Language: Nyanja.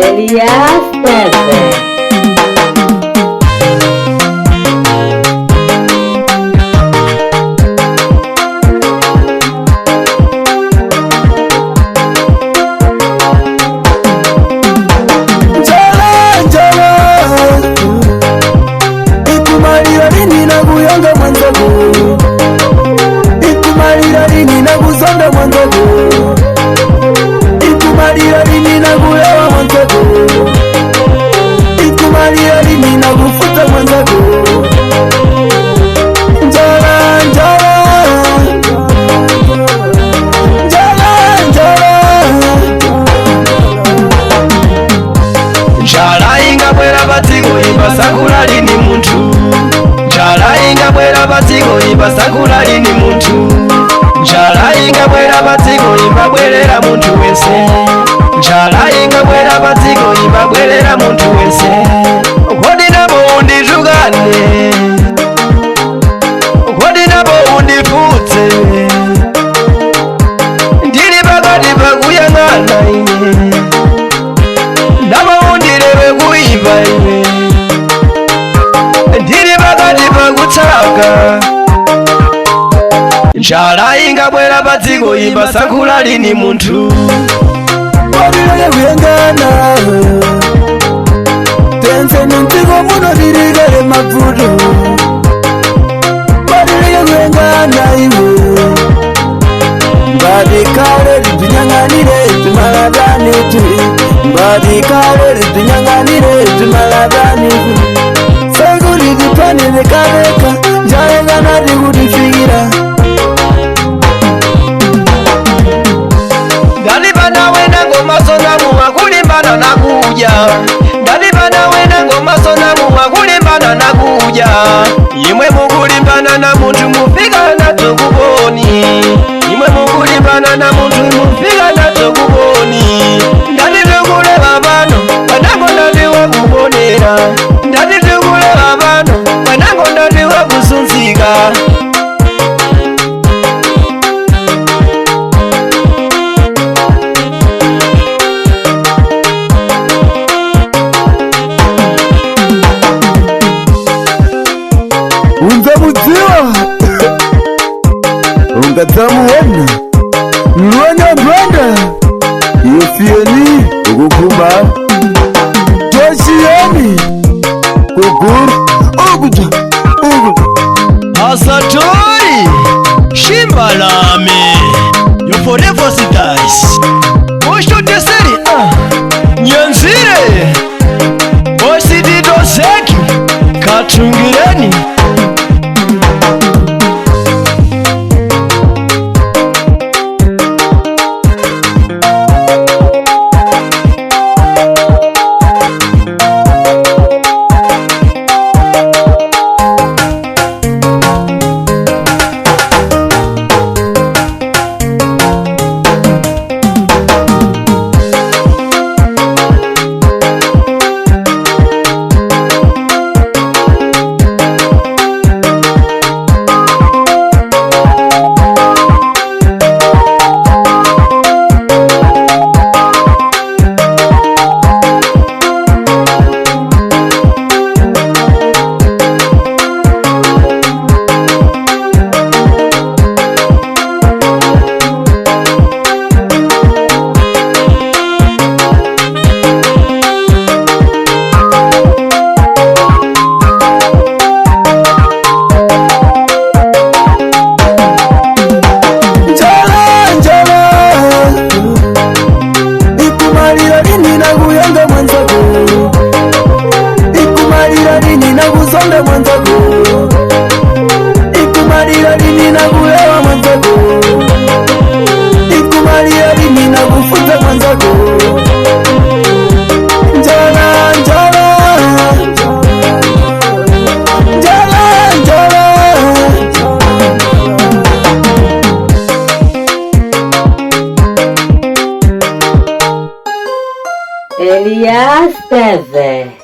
Elias TV. Sakura lini muntu njala inga bwera batiko imba sakura lini muntu njala inga bwera batiko imba bwerera muntu wese njala inga bwera batiko imba bwerera muntu wese kodi nabo undijugane kodi nabo undifutse ndili bakati pakuyang'ana ine nabo undilewe kuimba ine ndiri bakati pakutsaga njala inga bwera padziko imba sakula lini muntu wabilole kuyangana tense nintiko muno dirigale mavuto wabilole kuyangana iwe mbadikale litunyanganire tumaladani tuli mbadikale litunyanganire tumaladani tuli Sanguli dipani nekareka Njarenga nadi kudifigira Ndalibana wena ngoma sona muwa kulimbana na kuja Ndalibana wena ngoma sona muwa kulimbana na kuja Imwe mukulimbana na muntu mufika na tokuboni Imwe mukulimbana na muntu mufika na tokuboni Ndalitukule babano Wanango ndaliwa kubonera Ndalitukule babano Wanango ndaliwa kusunzika Unzamudziwa Ungatsamuona Nluanya mbwanda Yosieni ukukumba Toshiyeni Kukuru Ukuja Asatoi Shimbalame You forever see dice Osho deseri Nyanzire Osidi doseki Katungireni Elias TV.